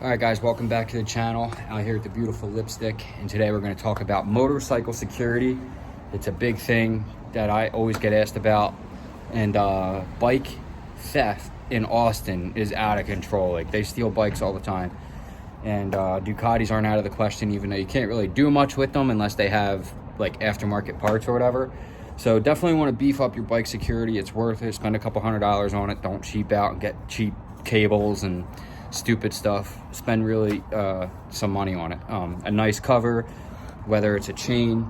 All right, guys, welcome back to the channel. Out here at the beautiful Lipstick, and today we're going to talk about motorcycle security. It's a big thing that I always get asked about, and bike theft in Austin is out of control. Like, they steal bikes all the time, and Ducatis aren't out of the question, even though you can't really do much with them unless they have like aftermarket parts or whatever. So definitely want to beef up your bike security. It's worth it. Spend a couple $100s on it. Don't cheap out and get cheap cables and stupid stuff. Spend really some money on it. A nice cover, whether it's a chain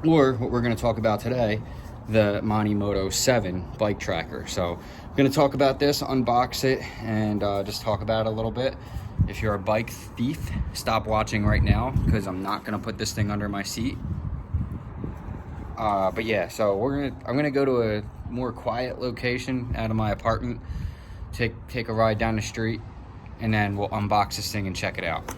or what we're going to talk about today, the Monimoto 7 bike tracker. So I'm going to talk about this, unbox it, and just talk about it a little bit. If you're a bike thief, stop watching right now, because I'm not going to put this thing under my seat. But yeah, so I'm gonna go to a more quiet location out of my apartment, take a ride down the street, and then we'll unbox this thing and check it out.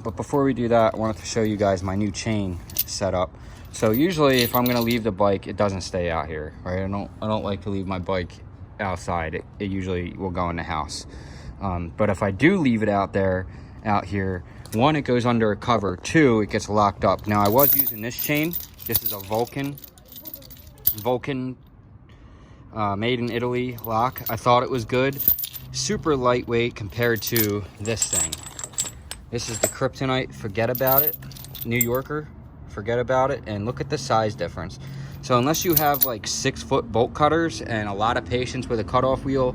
But before we do that, I wanted to show you guys my new chain setup. So usually if I'm gonna leave the bike, it doesn't stay out here, right? I don't like to leave my bike outside. It usually will go in the house. But if I do leave it out here, one, it goes under a cover. Two, it gets locked up. Now I was using this chain. This is a Vulcan made in Italy lock. I thought it was good. Super lightweight compared to this thing. This is the Kryptonite, forget about it. New Yorker, forget about it. And look at the size difference. So unless you have like 6-foot bolt cutters and a lot of patience with a cutoff wheel,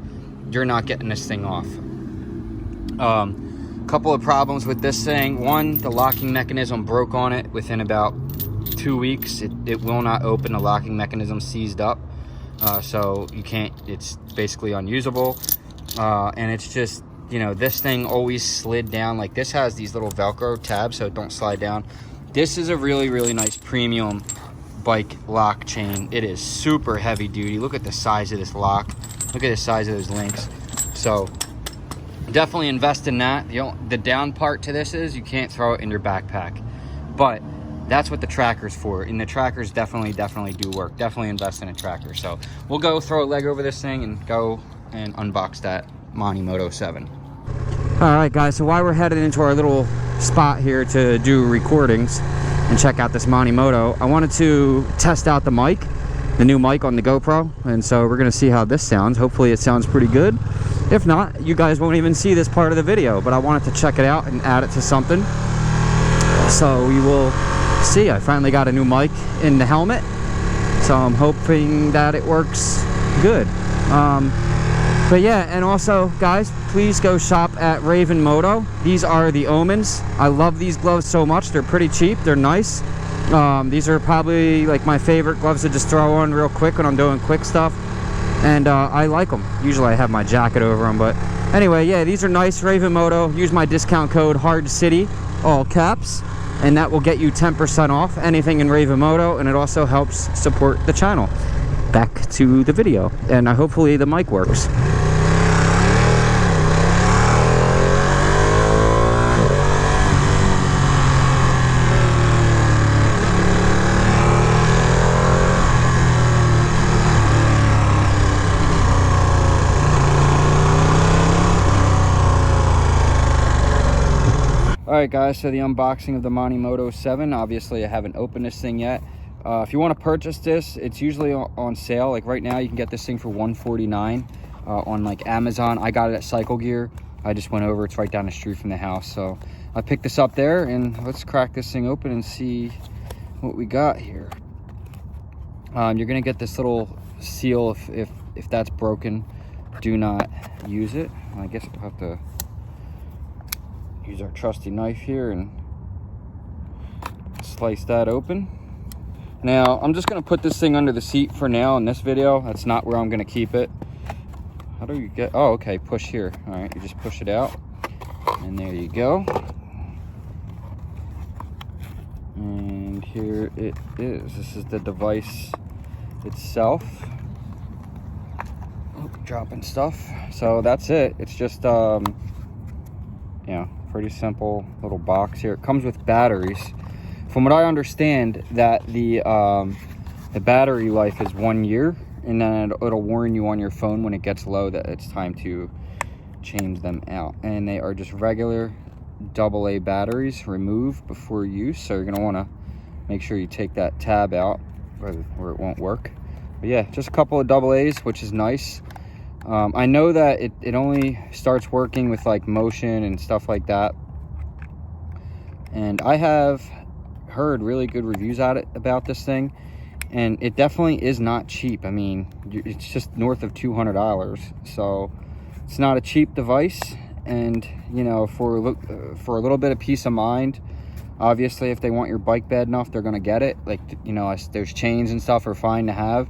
you're not getting this thing off. Couple of problems with this thing. One, the locking mechanism broke on it within about 2 weeks. It will not open. The locking mechanism seized up, so you can't, it's basically unusable. And it's just, you know, this thing always slid down. Like, this has these little Velcro tabs so it don't slide down. This is a really nice premium bike lock chain. It is super heavy duty. Look at the size of this lock. Look at the size of those links. So definitely invest in that. The down part to this is you can't throw it in your backpack, but that's what the tracker's for, and the trackers definitely do work. Definitely invest in a tracker. So we'll go throw a leg over this thing and go and unbox that Monimoto 7. All right, guys, so while we're headed into our little spot here to do recordings and check out this Monimoto, I wanted to test out the mic, the new mic on the GoPro, and so we're gonna see how this sounds. Hopefully it sounds pretty good. If not, you guys won't even see this part of the video, but I wanted to check it out and add it to something. So we will see. I finally got a new mic in the helmet, so I'm hoping that it works good. But yeah, and also, guys, please go shop at Raven Moto. These are the Omens. I love these gloves so much. They're pretty cheap. They're nice. These are probably like my favorite gloves to just throw on real quick when I'm doing quick stuff. And I like them. Usually I have my jacket over them, but anyway, yeah, these are nice. Raven Moto. Use my discount code Hardcity, all caps, and that will get you 10% off anything in Raven Moto, and it also helps support the channel. Back to the video, and hopefully the mic works. Alright, guys, so the unboxing of the Monimoto 7. Obviously I haven't opened this thing yet. If you want to purchase this, it's usually on sale. Like right now you can get this thing for $149 on like Amazon. I got it at Cycle Gear. I just went over, it's right down the street from the house, so I picked this up there, and let's crack this thing open and see what we got here. You're gonna get this little seal. If that's broken, do not use it. I guess we'll have to use our trusty knife here and slice that open. Now, I'm just gonna put this thing under the seat for now in this video. That's not where I'm gonna keep it. How do you get, oh, okay, push here. All right, you just push it out, and there you go. And here it is. This is the device itself. Oh, dropping stuff. So that's it. It's just, yeah, pretty simple little box here. It comes with batteries. From what I understand, that the battery life is 1 year, and then it'll warn you on your phone when it gets low that it's time to change them out. And they are just regular AA batteries. Remove before use. So you're going to want to make sure you take that tab out or it won't work. But yeah, just a couple of AA's, which is nice. I know that it only starts working with like motion and stuff like that. And I have heard really good reviews about this thing. And it definitely is not cheap. I mean, it's just north of $200. So it's not a cheap device. And, you know, for a little bit of peace of mind, obviously, if they want your bike bad enough, they're going to get it. Like, you know, there's chains and stuff are fine to have.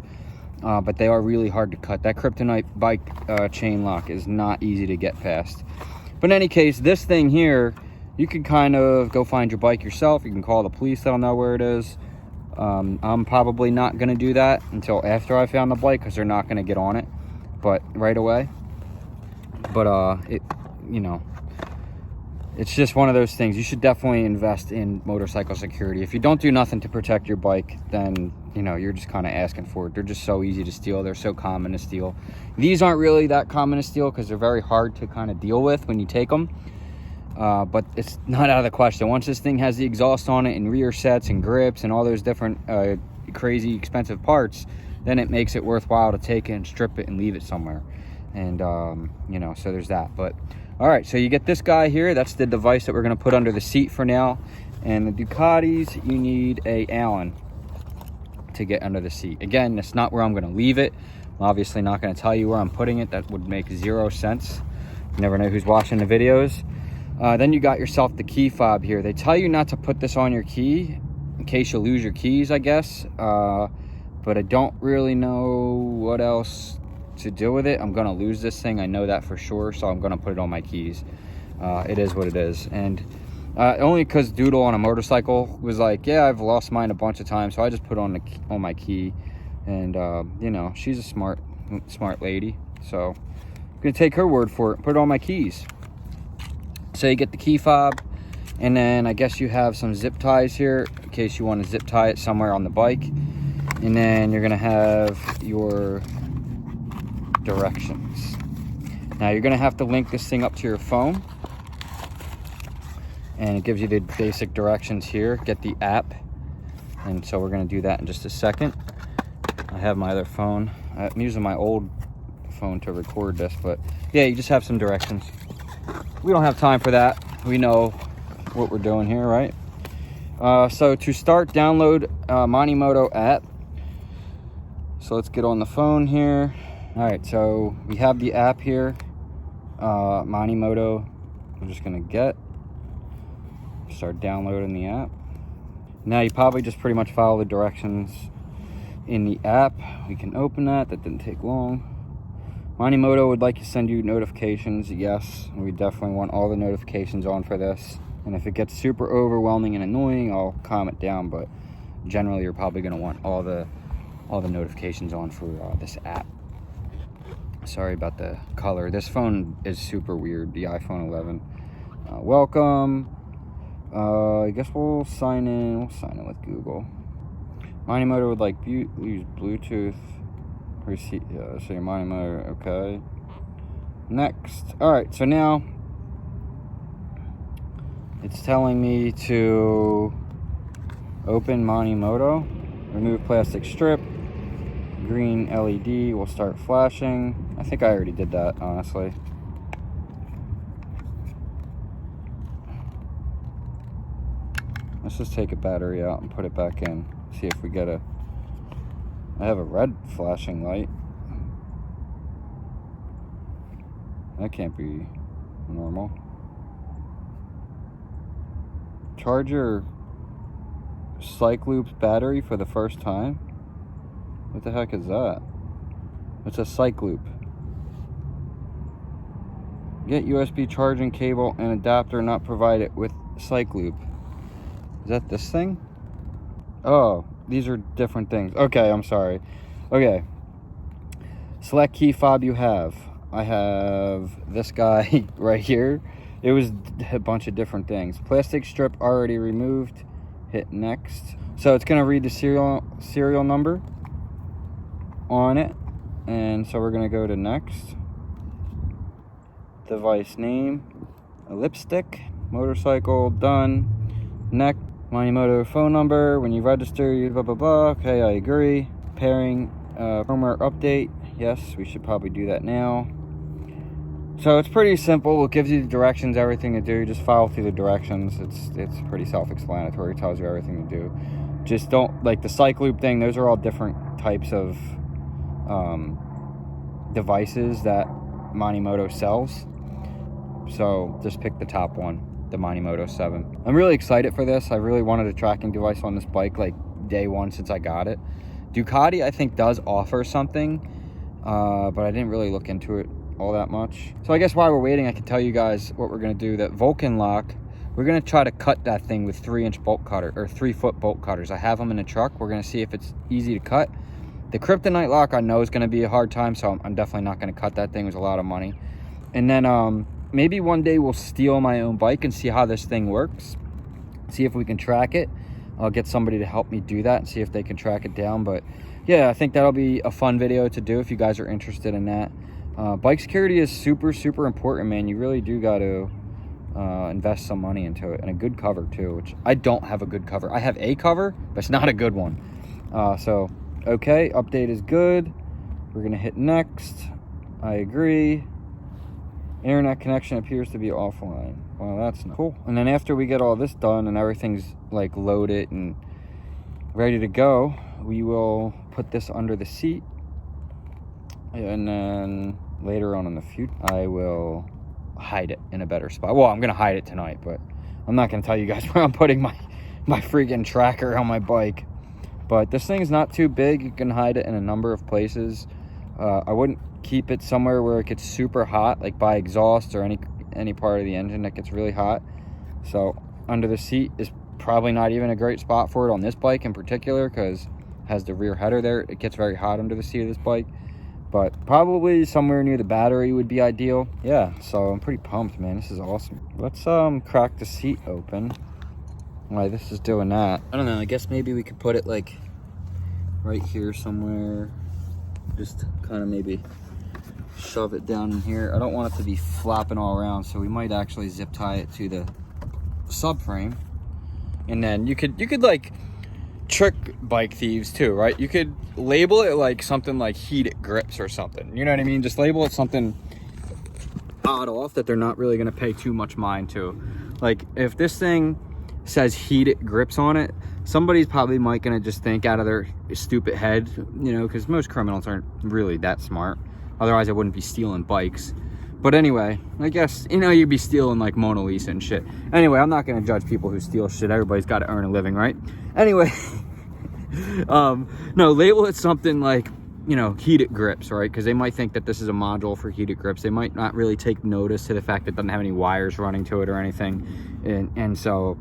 But they are really hard to cut. That kryptonite bike chain lock is not easy to get past. But in any case, this thing here, you can kind of go find your bike yourself. You can call the police, they'll know where it is. I'm probably not going to do that until after I found the bike, because they're not going to get on it but right away. But you know, it's just one of those things. You should definitely invest in motorcycle security. If you don't do nothing to protect your bike, then, you know, you're just kind of asking for it. They're just so easy to steal. They're so common to steal. These aren't really that common to steal because they're very hard to kind of deal with when you take them. But it's not out of the question. Once this thing has the exhaust on it and rear sets and grips and all those different crazy expensive parts, then it makes it worthwhile to take it and strip it and leave it somewhere. And you know, so there's that. But all right, so you get this guy here. That's the device that we're going to put under the seat for now. And the Ducatis, you need a Allen to get under the seat. Again, that's not where I'm going to leave it. I'm obviously not going to tell you where I'm putting it. That would make 0 sense. You never know who's watching the videos. Then you got yourself the key fob here. They tell you not to put this on your key in case you lose your keys, I guess. But I don't really know what else to do with it. I'm gonna lose this thing, I know that for sure, so I'm gonna put it on my keys. It is what it is. And only because Doodle on a motorcycle was like, yeah, I've lost mine a bunch of times, so I just put on my key. And you know, she's a smart lady, so I'm gonna take her word for it, put it on my keys. So you get the key fob, and then I guess you have some zip ties here in case you want to zip tie it somewhere on the bike. And then you're gonna have your directions. Now you're gonna have to link this thing up to your phone, and it gives you the basic directions here. Get the app, and so we're gonna do that in just a second. I have my other phone. I'm using my old phone to record this, but yeah, you just have some directions. We don't have time for that. We know what we're doing here, right? So to start, download Monimoto app. So let's get on the phone here. All right, so we have the app here, Monimoto. I'm just gonna start downloading the app. Now you probably just pretty much follow the directions in the app. We can open that didn't take long. Monimoto would like to send you notifications. Yes, we definitely want all the notifications on for this. And if it gets super overwhelming and annoying, I'll calm it down, but generally you're probably gonna want all the notifications on for this app. Sorry about the color. This phone is super weird, the iPhone 11. Welcome. I guess we'll sign in. We'll sign in with Google. Monimoto would like use Bluetooth receipt. So your Monimoto, okay. Next. All right. So now it's telling me to open Monimoto, remove plastic strip, green LED will start flashing. I think I already did that, honestly. Let's just take a battery out and put it back in. See if we get I have a red flashing light. That can't be normal. Charge your Cycloop's battery for the first time? What the heck is that? It's a Cycloop. Get USB charging cable and adapter not provided with Cycloop. Is that this thing? Oh, these are different things. Okay, I'm sorry. Okay. Select key fob you have. I have this guy right here. It was a bunch of different things. Plastic strip already removed. Hit next. So it's gonna read the serial number on it, and so we're gonna go to next. device name, a lipstick, motorcycle, done, neck, Monimoto phone number, when you register, you blah blah blah. Okay, I agree. Pairing, firmware update, yes, we should probably do that now. So it's pretty simple. It gives you the directions, everything to do. Just follow through the directions. It's pretty self-explanatory. It tells you everything to do. Just don't, like the cyc loop thing, those are all different types of devices that Monimoto sells. So just pick the top one, the Monimoto 7. I'm really excited for this. I really wanted a tracking device on this bike like day one since I got it. Ducati, I think, does offer something, but I didn't really look into it all that much. So I guess while we're waiting, I can tell you guys what we're going to do. That Vulcan lock, we're going to try to cut that thing with 3-inch bolt cutter, or 3-foot bolt cutters. I have them in the truck. We're going to see if it's easy to cut. The kryptonite lock I know is going to be a hard time, so I'm definitely not going to cut that thing. It was a lot of money. And then maybe one day we'll steal my own bike and see how this thing works. See if we can track it. I'll get somebody to help me do that and see if they can track it down. But yeah, I think that'll be a fun video to do if you guys are interested in that. Bike security is super important, man. You really do got to invest some money into it, and a good cover too, which I don't have a good cover. I have a cover, but it's not a good one. So okay, update is good. We're gonna hit next. I agree. Internet connection appears to be offline. Well, that's not cool. And then after we get all this done and everything's like loaded and ready to go, we will put this under the seat. And then later on in the future, I will hide it in a better spot. Well, I'm going to hide it tonight, but I'm not going to tell you guys where I'm putting my freaking tracker on my bike. But this thing's not too big. You can hide it in a number of places. I wouldn't keep it somewhere where it gets super hot, like by exhaust or any part of the engine that gets really hot. So under the seat is probably not even a great spot for it on this bike in particular, because it has the rear header there. It gets very hot under the seat of this bike. But probably somewhere near the battery would be ideal. Yeah, so I'm pretty pumped, man. This is awesome. Let's crack the seat open. Why this is doing that, I don't know. I guess maybe we could put it like right here somewhere. Just kind of maybe shove it down in here. I don't want it to be flopping all around, so we might actually zip tie it to the subframe. And then you could like trick bike thieves too, right? You could label it like something like heated grips or something, you know what I mean? Just label it something odd off that they're not really going to pay too much mind to. Like if this thing says heated grips on it, somebody's probably might gonna just think out of their stupid head, you know, because most criminals aren't really that smart. Otherwise I wouldn't be stealing bikes. But anyway, I guess, you know, you'd be stealing like Mona Lisa and shit. Anyway, I'm not gonna judge people who steal shit. Everybody's got to earn a living, right? Anyway, no, label it something like, you know, heated grips, right? Because they might think that this is a module for heated grips. They might not really take notice to the fact that it doesn't have any wires running to it or anything. And so,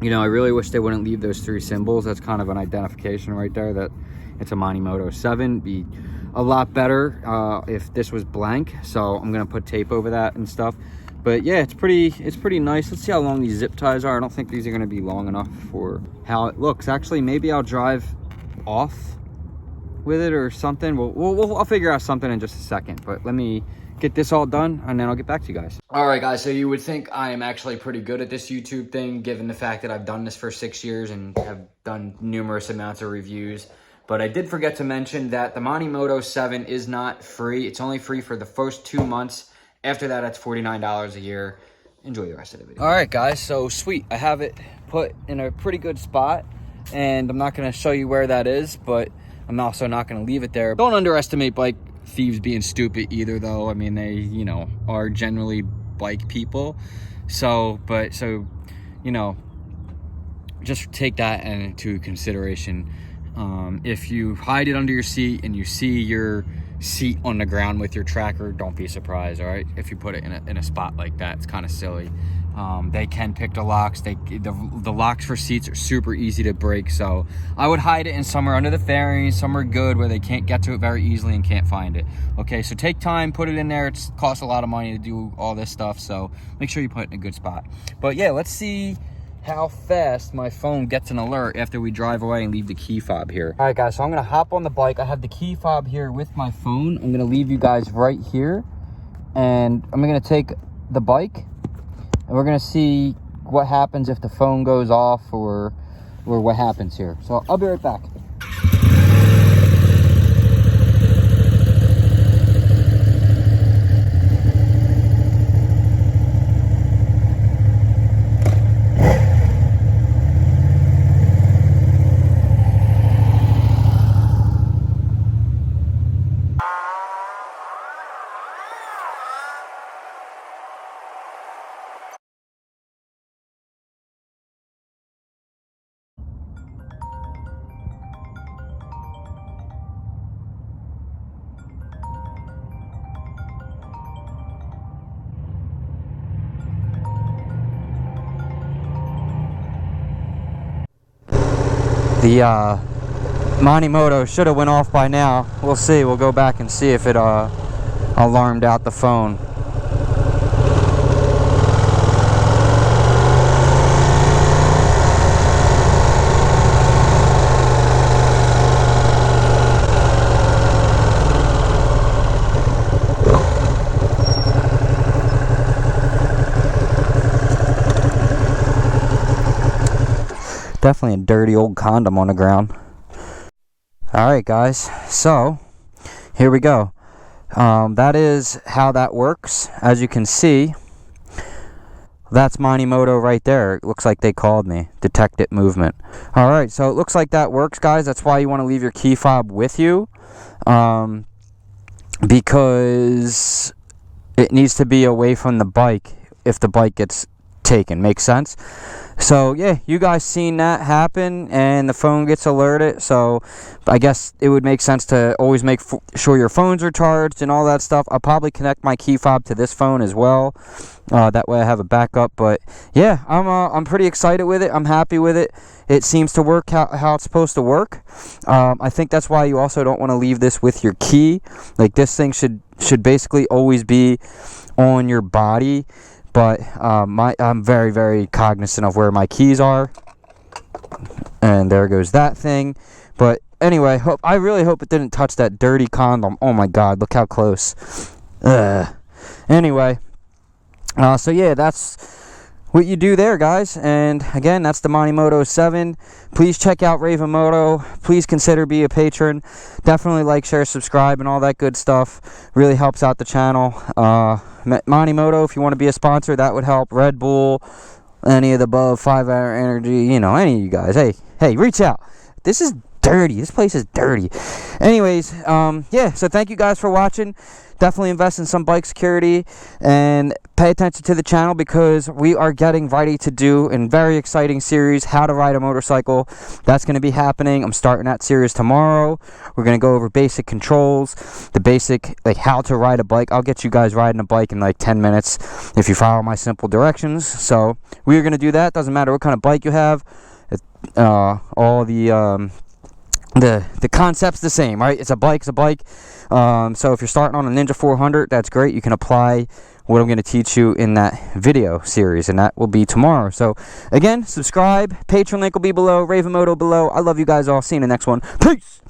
you know, I really wish they wouldn't leave those 3 symbols. That's kind of an identification right there that it's a Monimoto 7. Be a lot better if this was blank. So I'm gonna put tape over that and stuff. But yeah, it's pretty nice. Let's see how long these zip ties are. I don't think these are gonna be long enough for how it looks. Actually, maybe I'll drive off with it or something. I'll figure out something in just a second. But let me get this all done and then I'll get back to you guys. All right, guys, so you would think I am actually pretty good at this YouTube thing, given the fact that I've done this for 6 years and have done numerous amounts of reviews. But I did forget to mention that the Monimoto 7 is not free. It's only free for the first 2 months. After that, it's $49 a year. Enjoy the rest of the video. All right, guys, so sweet. I have it put in a pretty good spot, and I'm not gonna show you where that is, but I'm also not gonna leave it there. Don't underestimate bike thieves being stupid either, though. I mean, they, you know, are generally bike people. So, you know, just take that into consideration. If you hide it under your seat and you see your seat on the ground with your tracker, don't be surprised, all right? If you put it in a spot like that, it's kind of silly. They can pick the locks. The locks for seats are super easy to break, so I would hide it in somewhere under the fairings, somewhere good where they can't get to it very easily and can't find it. Okay, so take time, put it in there. It costs a lot of money to do all this stuff, so make sure you put it in a good spot. But yeah, let's see how fast my phone gets an alert after we drive away and leave the key fob here. All right, guys, so I'm gonna hop on the bike. I have the key fob here with my phone. I'm gonna leave you guys right here, and I'm gonna take the bike and we're gonna see what happens if the phone goes off or what happens here. So I'll be right back. The Monimoto should have went off by now. We'll see. We'll go back and see if it alarmed out the phone. Definitely a dirty old condom on the ground. Alright guys, so here we go. That is how that works. As you can see, that's Monimoto right there. It looks like they called me. Detect it movement. Alright, so it looks like that works, guys. That's why you want to leave your key fob with you. Because it needs to be away from the bike if the bike gets taken. Makes sense? So yeah, you guys seen that happen and the phone gets alerted, so I guess it would make sense to always make sure your phones are charged and all that stuff. I'll probably connect my key fob to this phone as well, that way I have a backup. But yeah, I'm pretty excited with it. I'm happy with it. It seems to work how it's supposed to work. I think that's why you also don't want to leave this with your key. Like, this thing should basically always be on your body. But I'm very, very cognizant of where my keys are. And there goes that thing. But anyway, I really hope it didn't touch that dirty condom. Oh my god, look how close. Anyway, so yeah, that's what you do there, guys. And again, that's the Monimoto 7. Please check out Raven Moto. Please consider being a patron. Definitely like, share, subscribe, and all that good stuff. Really helps out the channel. Monimoto, if you want to be a sponsor, that would help. Red Bull, any of the above, 5 Hour Energy, you know, any of you guys. Hey, reach out. This is dirty. This place is dirty. Anyways, yeah, so thank you guys for watching. Definitely invest in some bike security and pay attention to the channel, because we are getting ready to do a very exciting series, how to ride a motorcycle. That's going to be happening. I'm starting that series tomorrow. We're going to go over basic controls, the basic, like, how to ride a bike. I'll get you guys riding a bike in like 10 minutes if you follow my simple directions. So we're going to do that. Doesn't matter what kind of bike you have. All the concept's the same, right? It's a bike. So if you're starting on a Ninja400, that's great. You can apply what I'm going to teach you in that video series, and that will be tomorrow. So again, subscribe. Patreon link will be below. Raven Moto below. I love you guys all. See you in the next one. Peace.